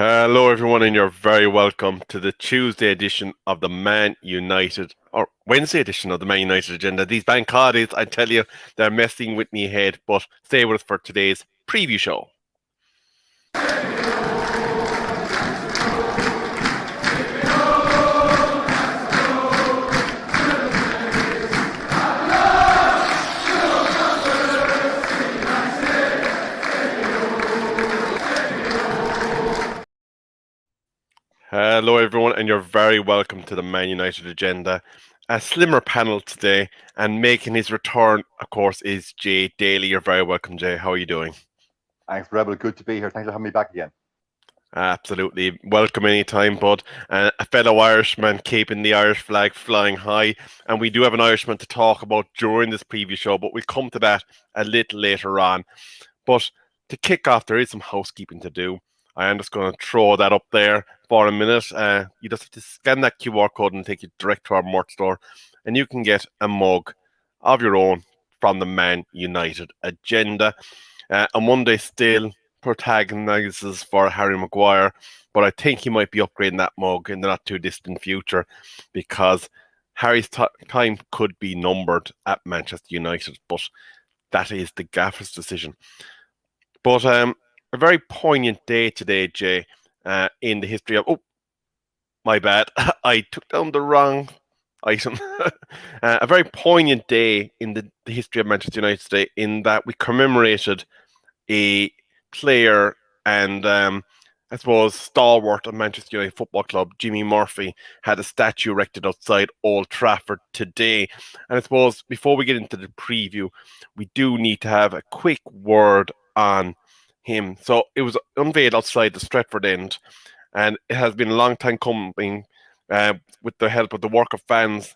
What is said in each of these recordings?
Hello, everyone, and you're very welcome to the Tuesday edition of the Man United, or Wednesday edition of the Man United agenda. These bank holidays, I tell you, they're messing with me head, but stay with us for today's preview show. Hello, everyone, and you're very welcome to the Man United agenda. A slimmer panel today, and making his return, of course, is Jay Daly. You're very welcome, Jay. How are you doing? Thanks, Rebel. Good to be here. Thanks for having me back again. Absolutely. Welcome anytime, bud. A fellow Irishman keeping the Irish flag flying high. And we do have an Irishman to talk about during this preview show, but we'll come to that a little later on. But to kick off, there is some housekeeping to do. I am just going to throw that up there for a minute. You just have to scan that QR code and take you direct to our merch store. And you can get a mug of your own from the Man United agenda. OMONDI still protagonizes for Harry Maguire, but I think he might be upgrading that mug in the not too distant future because Harry's time could be numbered at Manchester United, but that is the gaffer's decision. But a very poignant day today, Jay, in the history of... Oh, my bad. I took down the wrong item. A very poignant day in the history of Manchester United today in that we commemorated a player and I suppose stalwart of Manchester United Football Club, Jimmy Murphy, had a statue erected outside Old Trafford today. And I suppose before we get into the preview, we do need to have a quick word on him. So it was unveiled outside the Stretford end, and it has been a long time coming with the help of the work of fans.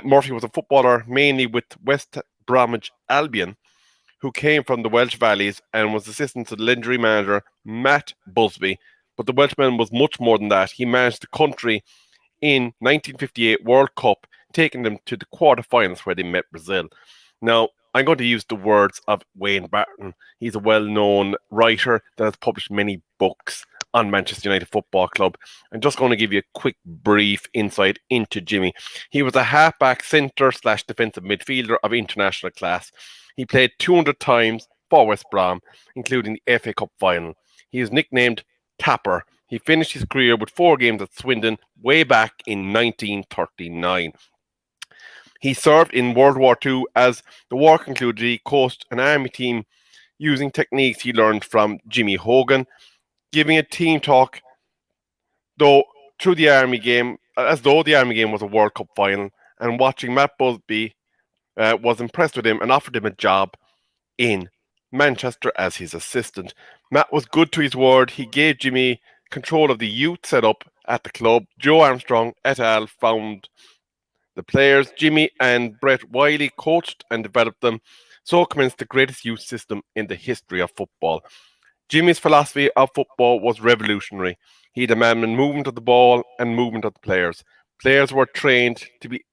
Murphy was a footballer mainly with West Bromwich Albion, who came from the Welsh Valleys and was assistant to the legendary manager Matt Busby. But the Welshman was much more than that. He managed the country in 1958 World Cup, taking them to the quarterfinals where they met Brazil. Now, I'm going to use the words of Wayne Barton. He's a well-known writer that has published many books on Manchester United Football Club. I'm just going to give you a quick brief insight into Jimmy. He was a halfback, centre/defensive midfielder of international class. He played 200 times for West Brom, including the FA Cup final. He is nicknamed Tapper. He finished his career with 4 games at Swindon way back in 1939. He served in World War II. As the war concluded, he coached an army team using techniques he learned from Jimmy Hogan, giving a team talk through the army game, as though the army game was a World Cup final, and watching Matt Busby was impressed with him and offered him a job in Manchester as his assistant. Matt was good to his word. He gave Jimmy control of the youth setup at the club. Joe Armstrong et al. Found the players. Jimmy and Brett Wiley coached and developed them. So commenced the greatest youth system in the history of football. Jimmy's philosophy of football was revolutionary. He demanded movement of the ball and movement of the players. Players were trained to be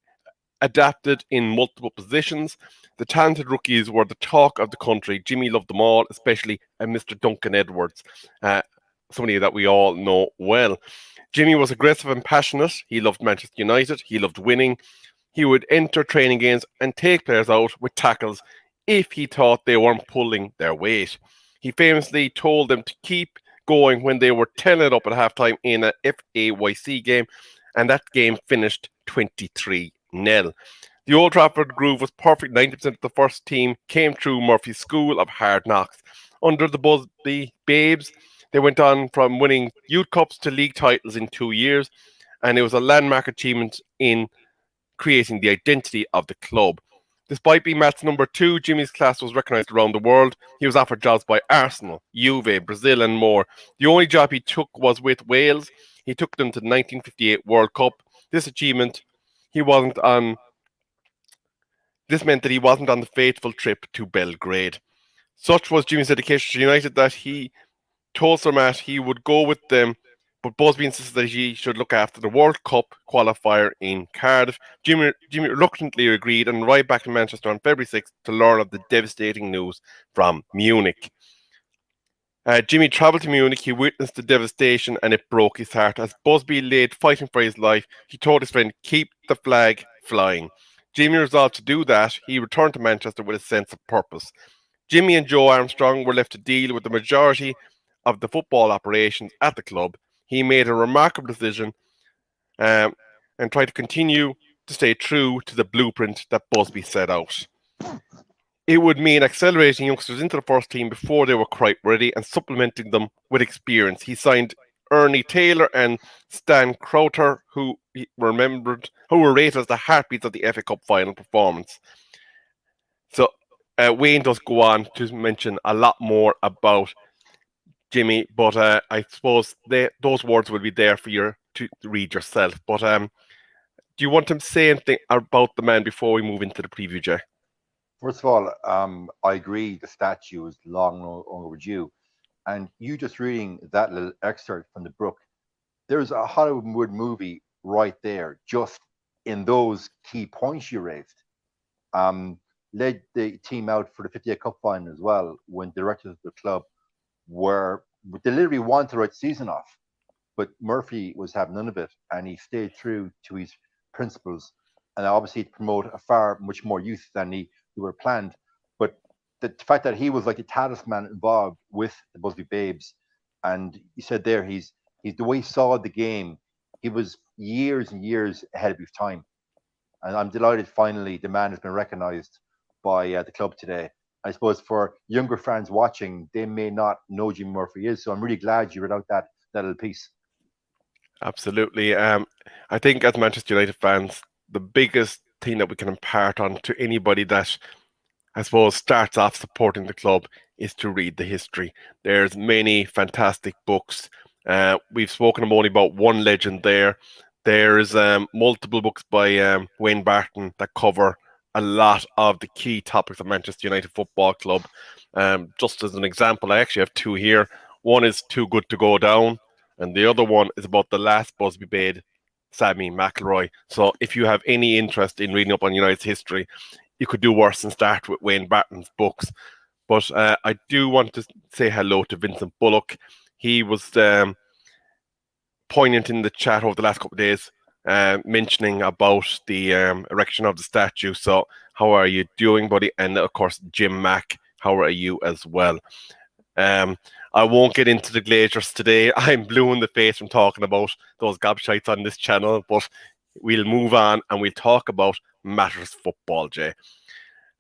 adapted in multiple positions. The talented rookies were the talk of the country. Jimmy loved them all, especially Mr. Duncan Edwards, somebody that we all know well. Jimmy was aggressive and passionate. He loved Manchester United. He loved winning. He would enter training games and take players out with tackles if he thought they weren't pulling their weight. He famously told them to keep going when they were 10-up at halftime in a FAYC game, and that game finished 23-0. The Old Trafford groove was perfect. 90% of the first team came through Murphy's school of hard knocks. Under the Busby Babes, they went on from winning youth cups to league titles in 2 years, and it was a landmark achievement in creating the identity of the club. Despite being Matt's number 2, Jimmy's class was recognised around the world. He was offered jobs by Arsenal, Juve, Brazil and more. The only job he took was with Wales. He took them to the 1958 World Cup. This meant that he wasn't on the fateful trip to Belgrade. Such was Jimmy's dedication to United that he told Sir Matt he would go with them, but Busby insisted that he should look after the World Cup qualifier in Cardiff. Jimmy reluctantly agreed and arrived back in Manchester on February 6th to learn of the devastating news from Munich. Jimmy travelled to Munich. He witnessed the devastation and it broke his heart. As Busby laid fighting for his life, he told his friend, "Keep the flag flying." Jimmy resolved to do that. He returned to Manchester with a sense of purpose. Jimmy and Joe Armstrong were left to deal with the majority of the football operations at the club. He made a remarkable decision um, and tried to continue to stay true to the blueprint that Busby set out. It would mean accelerating youngsters into the first team before they were quite ready and supplementing them with experience. He signed Ernie Taylor and Stan Crowther, who were rated as the heartbeats of the FA Cup final performance. So Wayne does go on to mention a lot more about Jimmy, but I suppose those words will be there for you to read yourself. But do you want to say anything about the man before we move into the preview, Jay? First of all, I agree the statue is long overdue. And you just reading that little excerpt from the book, there's a Hollywood movie right there, just in those key points you raised. Led the team out for the 58 Cup final as well when directors of the club were deliberately wanted to write the season off. But Murphy was having none of it, and he stayed true to his principles, and obviously to promote a far much more youth than he were planned. But the fact that he was like the talisman involved with the Busby Babes, and he said there he's the way he saw the game, he was years and years ahead of his time, and I'm delighted finally the man has been recognised by the club today. I suppose for younger fans watching, they may not know Jimmy Murphy is, so I'm really glad you read out that little piece. Absolutely. I think as Manchester United fans, the biggest thing that we can impart on to anybody that I suppose starts off supporting the club is to read the history. There's many fantastic books. We've spoken only about one legend there. There's multiple books by Wayne Barton that cover a lot of the key topics of Manchester United Football Club. Just as an example, I actually have two here. One is Too Good to Go Down, and the other one is about the last Busby Bade, Sammy McIlroy. So if you have any interest in reading up on United's history, you could do worse than start with Wayne Barton's books. But I do want to say hello to Vincent Bullock. He was poignant in the chat over the last couple of days, mentioning about the erection of the statue. So how are you doing, buddy? And of course, Jim Mack, how are you as well? I won't get into the Glazers today. I'm blue in the face from talking about those gobshites on this channel, but we'll move on and we'll talk about matters football, Jay.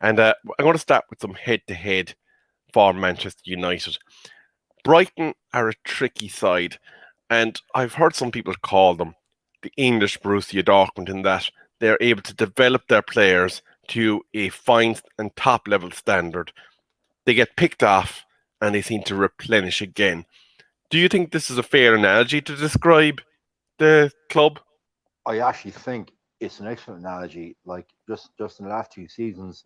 And I'm going to start with some head-to-head for Manchester United. Brighton are a tricky side, and I've heard some people call them the English Borussia Dortmund in that they're able to develop their players to a fine and top-level standard. They get picked off and they seem to replenish again. Do you think this is a fair analogy to describe the club? I actually think it's an excellent analogy. Like just in the last 2 seasons,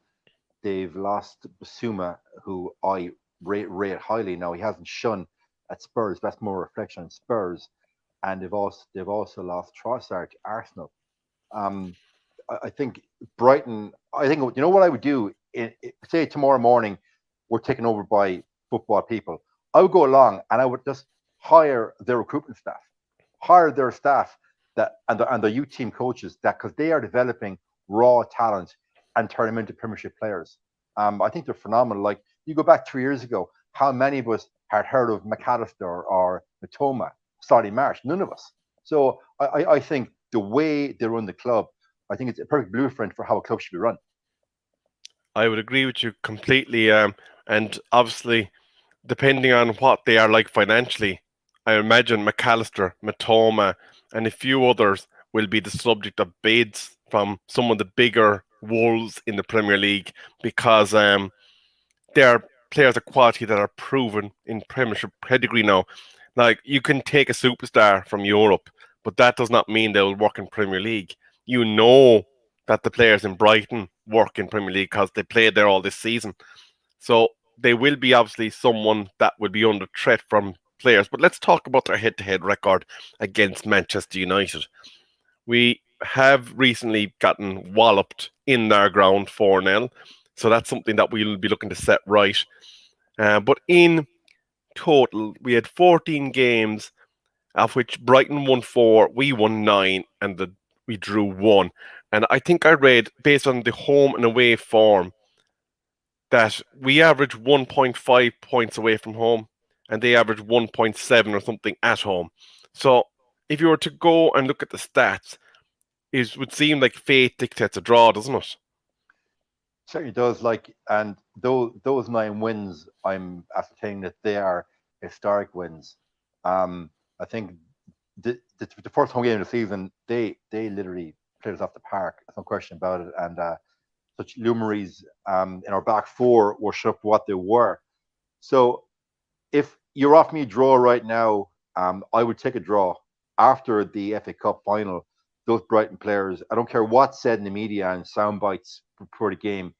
they've lost Basuma, who I rate highly. Now he hasn't shone at Spurs. That's more reflection on Spurs, and they've also lost Trossard to Arsenal. Um, I think Brighton. I think you know what I would do. Say tomorrow morning, we're taken over by football people. I would go along and I would just hire their recruitment staff, hire their staff that and the youth team coaches that because they are developing raw talent and turn them into Premiership players. I think they're phenomenal. Like you go back 3 years ago, how many of us had heard of McAllister or Matoma, Solly Marsh? None of us. So I think the way they run the club, I think it's a perfect blueprint for how a club should be run. I would agree with you completely. And obviously, depending on what they are like financially, I imagine McAllister, Matoma, and a few others will be the subject of bids from some of the bigger wolves in the Premier League because they are players of quality that are proven in Premiership pedigree now. Like you can take a superstar from Europe, but that does not mean they'll work in Premier League. You know that the players in Brighton work in Premier League because they played there all this season. So they will be obviously someone that will be under threat from players. But let's talk about their head-to-head record against Manchester United. We have recently gotten walloped in their ground 4-0. So that's something that we'll be looking to set right. But in total, we had 14 games, of which Brighton won 4, we won 9, and we drew 1. And I think I read, based on the home and away form, that we average 1.5 points away from home and they average 1.7 or something at home. So if you were to go and look at the stats, it would seem like fate dictates a draw, doesn't it? Certainly does. Like, and those 9 wins, I'm ascertaining that they are historic wins. I think the first home game of the season, they literally played us off the park. There's no question about it. And such luminaries in our back four were shut up what they were. So if you're off me a draw right now, I would take a draw after the FA Cup final. Those Brighton players, I don't care what's said in the media and sound bites before the game,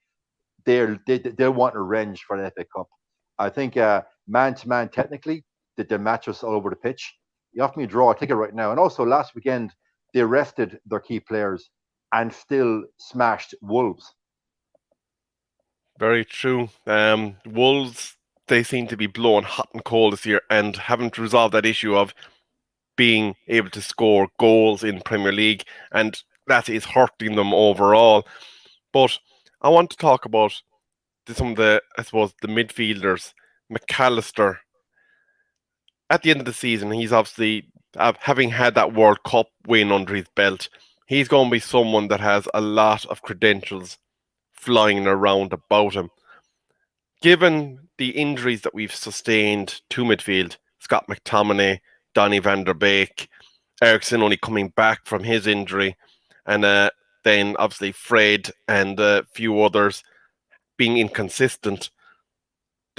they'll want revenge for the FA Cup. I think man to man, technically, that they match us all over the pitch. You offer me a draw, I'll take it right now. And also, last weekend, they arrested their key players and still smashed Wolves. Very true. Wolves, they seem to be blowing hot and cold this year and haven't resolved that issue of being able to score goals in Premier League, and that is hurting them overall. But I want to talk about some of the, I suppose, the midfielders. McAllister, at the end of the season, he's obviously, having had that World Cup win under his belt, he's going to be someone that has a lot of credentials flying around about him. Given the injuries that we've sustained to midfield, Scott McTominay, Donny van der Beek, Ericsson only coming back from his injury, and then obviously Fred and a few others being inconsistent.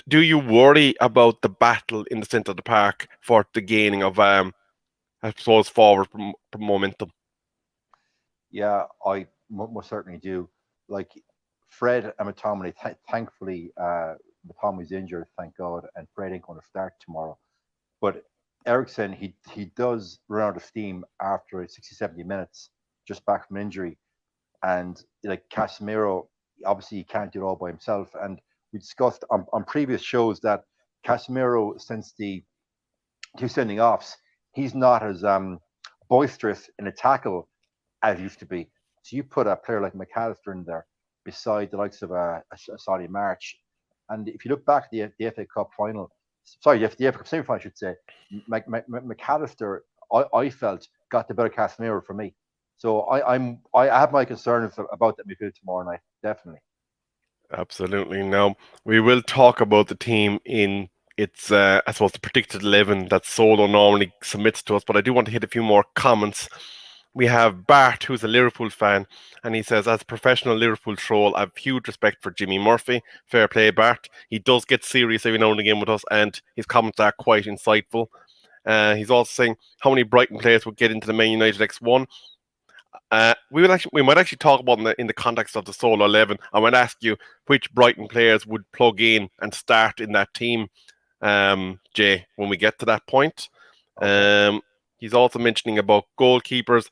Do you worry about the battle in the centre of the park for the gaining of, I suppose, forward momentum? Yeah, I most certainly do. Like Fred and McTominay, thankfully, McTominay's injured, thank God, and Fred ain't going to start tomorrow. But Ericsson, he does run out of steam after 60, 70 minutes, just back from injury. And like Casemiro, obviously he can't do it all by himself. And we discussed on previous shows that Casemiro, since the two sending offs, he's not as boisterous in a tackle as he used to be. So you put a player like McAllister in there beside the likes of a Solly March. And if you look back at the FA Cup final, sorry, the FA Cup semi final, I should say, McAllister, I felt, got the better Casemiro for me. So I have my concerns about that midfield tomorrow night, definitely. Absolutely. Now, we will talk about the team in its, I suppose, the predicted 11 that Solo normally submits to us, but I do want to hit a few more comments. We have Bart, who's a Liverpool fan, and he says, as a professional Liverpool troll, I have huge respect for Jimmy Murphy. Fair play, Bart. He does get serious every now and again with us, and his comments are quite insightful. He's also saying how many Brighton players would get into the Man United X1. We might actually talk about in the context of the solo 11. I might ask you which Brighton players would plug in and start in that team, Jay, when we get to that point. Okay. He's also mentioning about goalkeepers,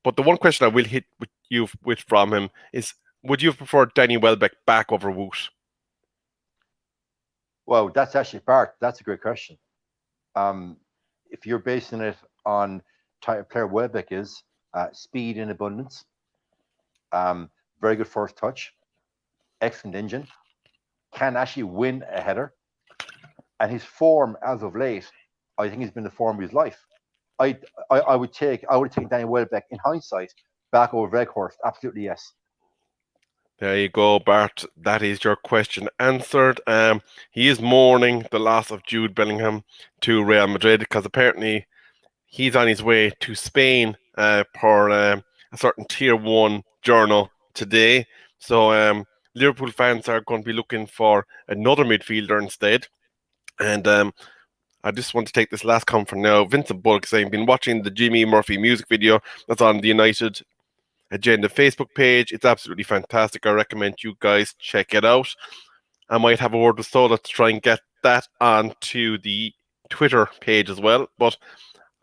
but the one question I will hit with you with from him is: would you have preferred Danny Welbeck back over Woot? Well, that's actually Bart. That's a great question. Um, if you're basing it on type of player Welbeck is, speed in abundance, very good first touch, excellent engine, can actually win a header, and his form as of late, I think, has been the form of his life. I would take Danny Welbeck in hindsight back over Veghorst. Absolutely yes. There you go, Bart. That is your question answered. He is mourning the loss of Jude Bellingham to Real Madrid because apparently he's on his way to Spain for a certain tier one journal today. So Liverpool fans are going to be looking for another midfielder instead. And I just want to take this last comment for now. Vincent Bulk saying, been watching the Jimmy Murphy music video that's on the United Agenda Facebook page. It's absolutely fantastic. I recommend you guys check it out. I might have a word with Sola to try and get that onto the Twitter page as well. But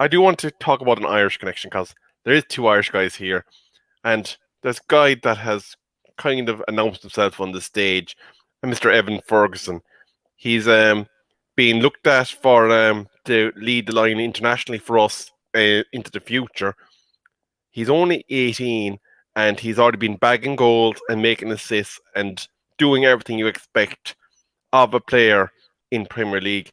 I do want to talk about an Irish connection because there is two Irish guys here, and there's a guy that has kind of announced himself on the stage, and Mr. Evan Ferguson. He's being looked at for to lead the line internationally for us into the future. He's only 18 and he's already been bagging goals and making assists and doing everything you expect of a player in Premier League.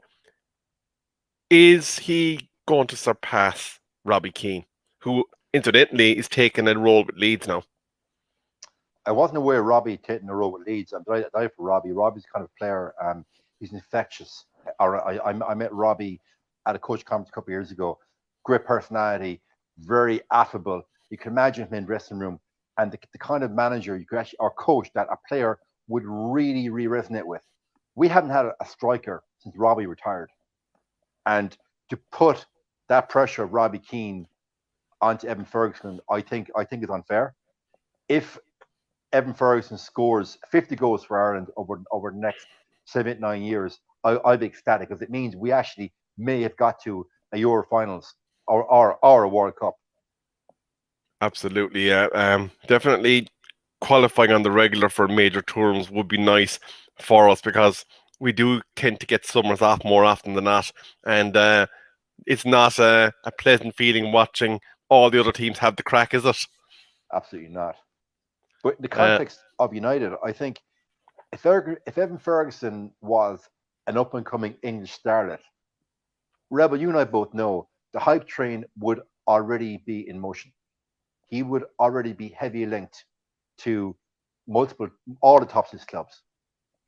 Is he going to surpass Robbie Keane, who incidentally is taking a role with Leeds now? I wasn't aware Robbie taking a role with Leeds. I'm delighted for Robbie. Robbie's the kind of player. He's infectious. I met Robbie at a coach conference a couple of years ago. Great personality, very affable. You can imagine him in the dressing room, and the kind of manager you could actually, or coach that a player would really, really resonate with. We haven't had a striker since Robbie retired, and to put that pressure of Robbie Keane onto Evan Ferguson, I think is unfair. If Evan Ferguson scores 50 goals for Ireland over the next 7, 8, 9 years, I'll be ecstatic because it means we actually may have got to a Euro finals or a World Cup. Absolutely, yeah. Definitely qualifying on the regular for major tournaments would be nice for us because we do tend to get summers off more often than not, and it's not a pleasant feeling watching all the other teams have the crack, is it? Absolutely not. But in the Uh, context of United, I think if Evan Ferguson was an up and coming English starlet, Rebel, you and I both know the hype train would already be in motion. He would already be heavily linked to multiple, all the top six clubs.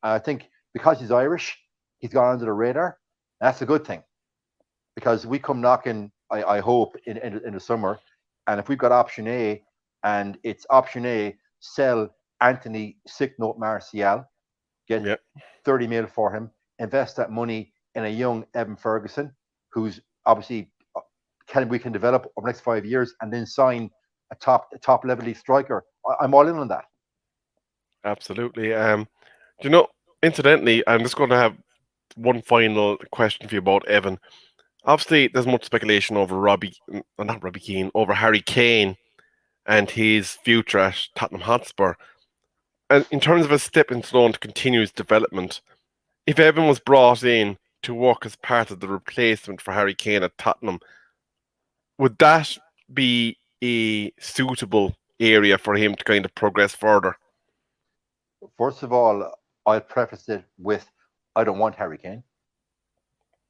And I think because he's Irish, he's gone under the radar. That's a good thing because we come knocking, I hope, in the summer. And if we've got option A and it's option A, sell Anthony Sick Note Martial, get yeah, 30 mil for him, invest that money in a young Evan Ferguson, who's obviously we can develop over the next 5 years, and then sign a top level striker. I'm all in on that. absolutely. Do you know? Incidentally, I'm just going to have one final question for you about Evan. Obviously, there's much speculation over not Robbie Keane, over Harry Kane and his future at Tottenham Hotspur. And in terms of a stepping stone to continue his development, if Evan was brought in to work as part of the replacement for Harry Kane at Tottenham, would that be a suitable area for him to kind of progress further? First of all, I'll preface it with I don't want Harry Kane,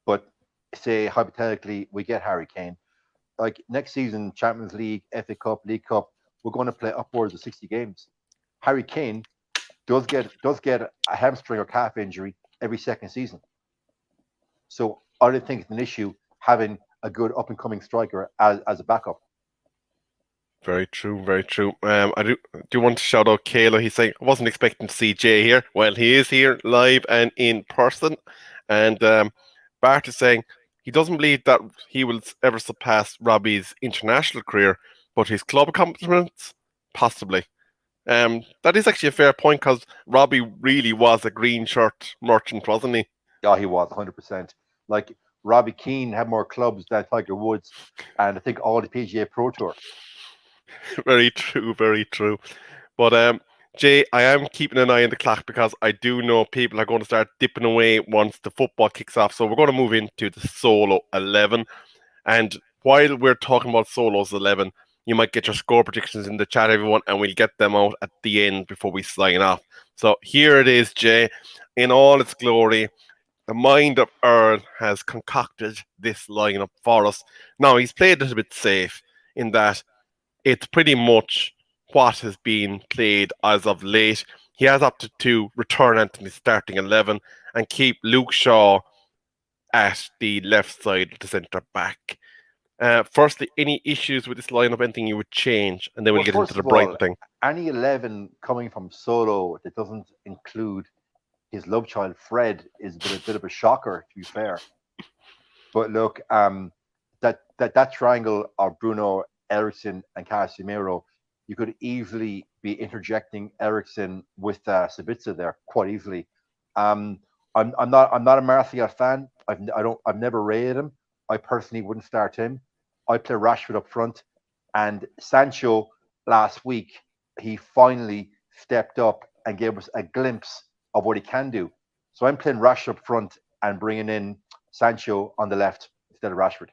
but say hypothetically we get Harry Kane, like next season, Champions League, FA Cup, League Cup, we're going to play upwards of 60 games. Harry Kane does get a hamstring or calf injury every second season, so I don't think it's an issue having a good up and coming striker as a backup. Very true, very true. I do want to shout out Kayla. He's saying I wasn't expecting to see Jay here. Well, he is here live and in person. And Bart is saying he doesn't believe that he will ever surpass Robbie's international career, but his club accomplishments possibly. That is actually a fair point because Robbie really was a green shirt merchant, wasn't he? Yeah, he was 100%. Like Robbie Keane had more clubs than Tiger Woods, and I think all the PGA Pro Tour. Very true, very true. But Jay, I am keeping an eye on the clock because I do know people are going to start dipping away once the football kicks off. So we're going to move into the solo 11. And while we're talking about solos 11, you might get your score predictions in the chat, everyone, and we'll get them out at the end before we sign off. So here it is, Jay, in all its glory. The mind of Earl has concocted this lineup for us. Now, he's played it a bit safe in that it's pretty much what has been played as of late. He has opted to return Anthony's starting 11 and keep Luke Shaw at the left side of the centre back. Firstly, any issues with this lineup? Anything you would change? And then we'll Well, get into first the of all, Brighton thing. any 11 coming from Solo that doesn't include his love child Fred is a bit of a shocker, to be fair. But look, that triangle of Bruno, Ericsson, and Casemiro, you could easily be interjecting Ericsson with Sabitzer there quite easily. Um, I'm not a Martial fan. I've never rated him. I personally wouldn't start him. I'd play Rashford up front, and Sancho last week he finally stepped up and gave us a glimpse of what he can do. So I'm playing Rashford up front and bringing in Sancho on the left instead of Rashford.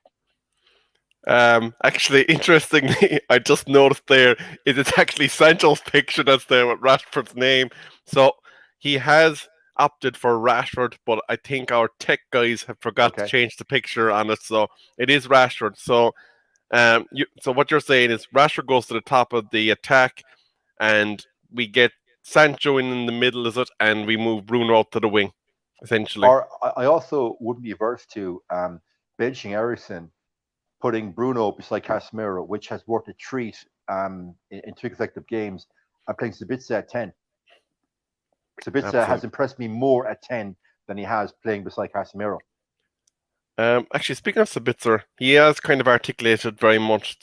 Actually, interestingly, I just noticed there is it's actually Sancho's picture that's there with Rashford's name. So he has opted for Rashford, but I think our tech guys have forgot to Okay. change the picture on it, so it is Rashford. So, so what you're saying is Rashford goes to the top of the attack, and we get Sancho in the middle, is it? And we move Bruno out to the wing, essentially. Or I also wouldn't be averse to benching Ericsson, putting Bruno beside Casemiro, which has worked a treat in two consecutive games, and playing Sabitzer at 10. Sabitzer has Absolutely. impressed me more at 10 than he has playing beside Casemiro. Actually, speaking of Sabitzer, he has kind of articulated very much,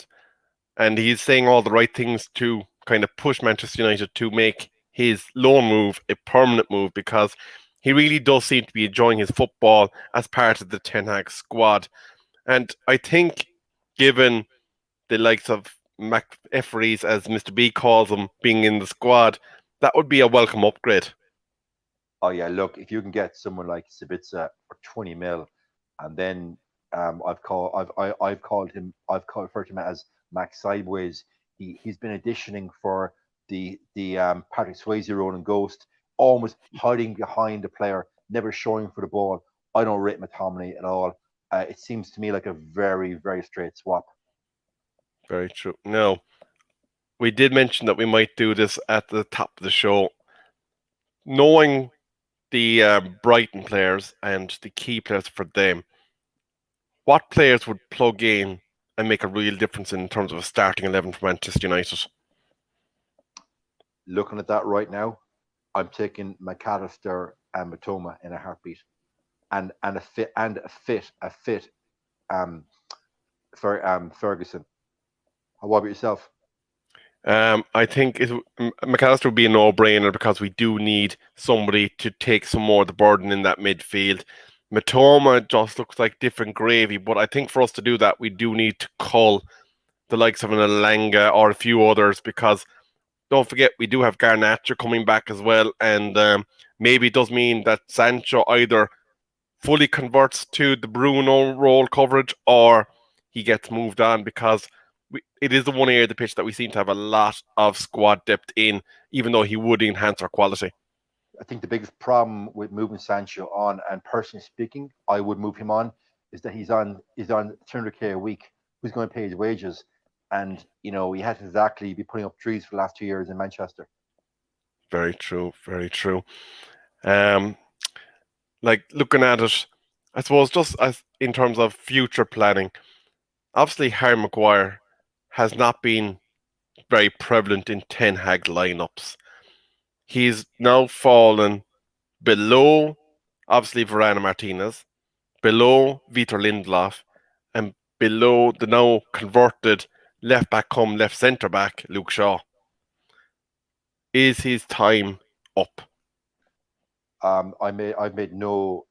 and he's saying all the right things to kind of push Manchester United to make his loan move a permanent move, because he really does seem to be enjoying his football as part of the Ten Hag squad. And I think, given the likes of McEfferys, as Mr. B calls him, being in the squad, that would be a welcome upgrade. Oh yeah, look, if you can get someone like Sabitzer for 20 mil, and then I've called him referred to him as Max Sideways. He's been auditioning for the Patrick Swayze role in Ghost, almost hiding behind the player, never showing for the ball. I don't rate McTominay at all. It seems to me like a very straight swap. Very true. Now, we did mention that we might do this at the top of the show. Knowing the Brighton players and the key players for them, what players would plug in and make a real difference in terms of a starting 11 for Manchester United? Looking at that right now, I'm taking McAllister and Matoma in a heartbeat, and a fit um for Ferguson. What about yourself? I think McAllister would be a no-brainer, because we do need somebody to take some more of the burden in that midfield. Matoma just looks like different gravy, but I think for us to do that, we do need to cull the likes of an Alanga or a few others, because don't forget we do have Garnacho coming back as well, and maybe it does mean that Sancho either fully converts to the Bruno role coverage, or he gets moved on, because it is the one area of the pitch that we seem to have a lot of squad depth in, even though he would enhance our quality. I think the biggest problem with moving Sancho on, and personally speaking, I would move him on, is that he's on 200k a week. Who's going to pay his wages? And he hasn't exactly be putting up trees for the last 2 years in Manchester. Very true, very true. Um, like looking at it, I suppose just as in terms of future planning, obviously Harry Maguire has not been very prevalent in Ten Hag lineups. He's now fallen below, obviously, Varane Martinez, below Vitor Lindelof, and below the now converted left back come left centre back Luke Shaw. Is his time up? I've made no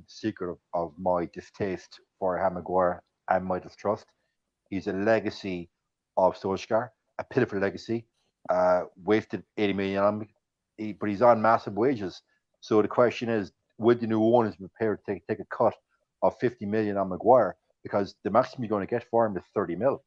secret of my distaste for Harry Maguire and my distrust. He's a legacy of Solskjaer, a pitiful legacy. Wasted 80 million on him, but he's on massive wages. So the question is, would the new owners be prepared to take a cut of 50 million on Maguire? Because the maximum you're going to get for him is 30 mil.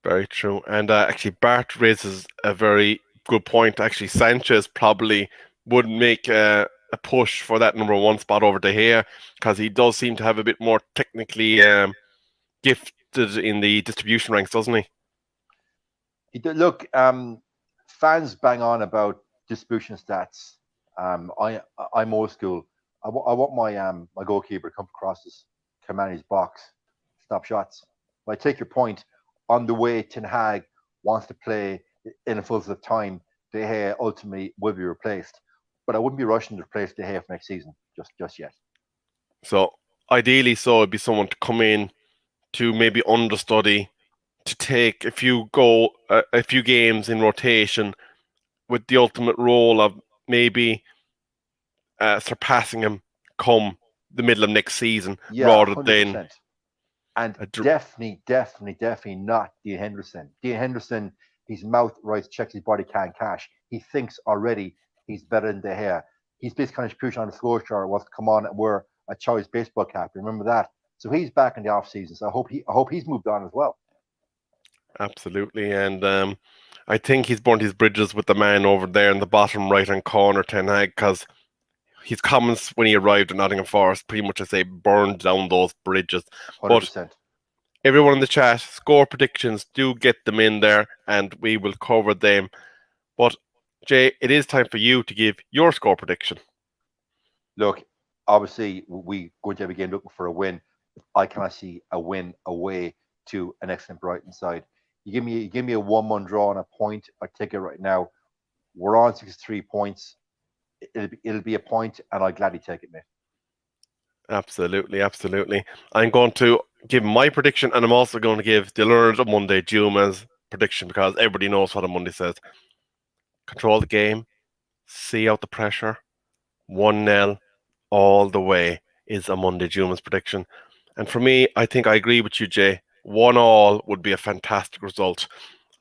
Very true. And actually, Bart raises a very good point. Actually, Sanchez probably would make a push for that number one spot over De Gea, because he does seem to have a bit more technically gifted in the distribution ranks, doesn't he? Look, fans bang on about distribution stats. I'm old school. I want my goalkeeper to come across his command his box, stop shots. But I take your point on the way Ten Hag wants to play in the fullest of time. De Gea ultimately will be replaced, but I wouldn't be rushing to replace De Gea for next season just yet. So ideally, so it'd be someone to come in to maybe understudy, to take a few games in rotation, with the ultimate role of maybe surpassing him come the middle of next season, Yeah, rather hundred than percent. And a definitely not Dean Henderson. Dean Henderson, his mouth writes checks, his body can't cash. He thinks already he's better than De Gea. his biggest contribution on the scoreboard was to come on and wear a choice baseball cap. Remember that? So he's back in the off season. So I hope he's moved on as well. Absolutely, and I think he's burnt his bridges with the man over there in the bottom right-hand corner, Ten Hag, because his comments when he arrived at Nottingham Forest pretty much, I say, burned down those bridges. 100%. But everyone in the chat, score predictions, do get them in there, and we will cover them. But Jay, it is time for you to give your score prediction. Look, obviously we go into every game looking for a win. I cannot see a win away to an excellent Brighton side. You give me a 1-1 draw and a point. I take it right now. We're on 63 points. It'll be a point, and I'll gladly take it, mate. Absolutely, absolutely. I'm going to give my prediction, and I'm also going to give the learned Monday Juma's prediction because everybody knows what a Monday says. Control the game, see out the pressure, 1-0 all the way is a Monday Juma's prediction. And for me, I think I agree with you, Jay. 1-1 would be a fantastic result.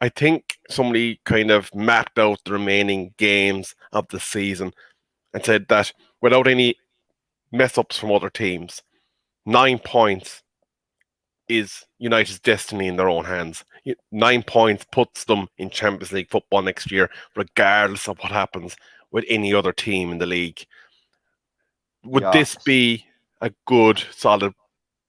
I think somebody kind of mapped out the remaining games of the season and said that without any mess ups from other teams, 9 points is United's destiny in their own hands. 9 points puts them in Champions League football next year, regardless of what happens with any other team in the league. Would Yeah, this be a good, solid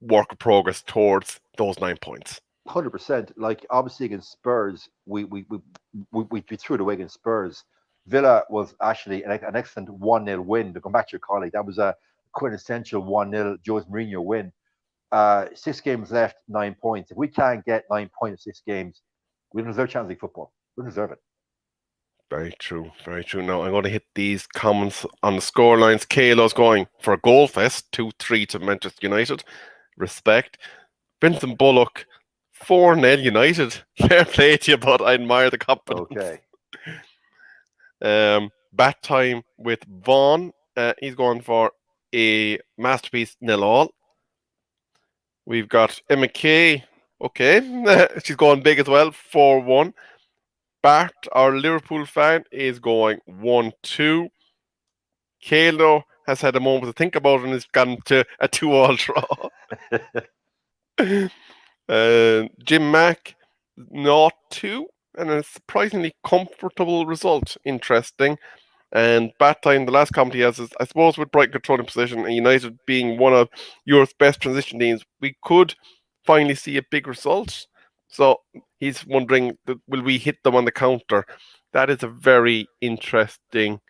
work of progress towards those 9 points? 100%. Like obviously against Spurs, we threw it away against Spurs. Villa was actually an excellent 1-0 win. To come back to your colleague, that was a quintessential 1-0 Jose Mourinho win. 6 games left, 9 points. If we can't get 9 points in 6 games, we don't deserve Champions League football. We don't deserve it. Very true, very true. Now I'm going to hit these comments on the score lines. Kalo's going for a goal fest, 2-3 to Manchester United. Respect. Vincent Bullock, 4-0 United. Fair play to you, but I admire the confidence. Okay. Bat time with Vaughan. He's going for a masterpiece 0-0. We've got Emma Kay. Okay, she's going big as well, 4-1. Bart, our Liverpool fan, is going 1-2. Kalo has had a moment to think about it and has gone to a 2-all draw. Jim Mack, 0-2. And a surprisingly comfortable result. Interesting. And bat time, the last comment he has is, I suppose with Brighton controlling possession and United being one of Europe's best transition teams, we could finally see a big result. So he's wondering, will we hit them on the counter? That is a very interesting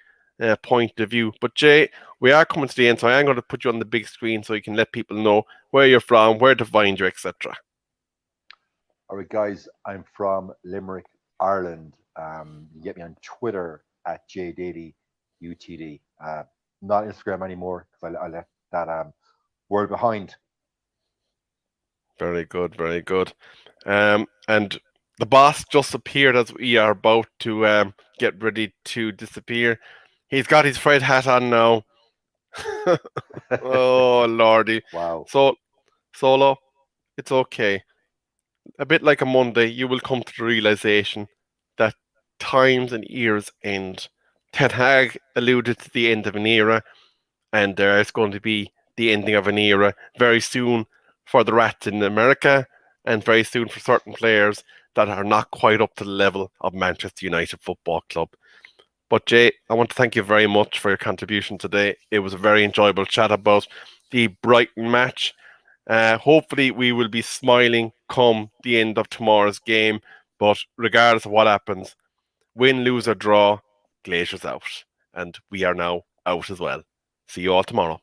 point of view. But Jay, we are coming to the end, so I am going to put you on the big screen so you can let people know where you're from, where to find you, etc. All right, guys, I'm from Limerick, Ireland. You get me on Twitter at JDailyUTD. Not Instagram anymore because I left that word behind. Very good, very good. And the boss just appeared as we are about to get ready to disappear. He's got his Fred hat on now. Oh, lordy. Wow. So, Solo, it's okay. A bit like a Monday, you will come to the realization that times and eras end. Ten Hag alluded to the end of an era, and there is going to be the ending of an era very soon for the Rats in America, and very soon for certain players that are not quite up to the level of Manchester United Football Club. But Jay, I want to thank you very much for your contribution today. It was a very enjoyable chat about the Brighton match. Hopefully we will be smiling come the end of tomorrow's game, but regardless of what happens, win, lose or draw, Glazers out. And we are now out as well. See you all tomorrow.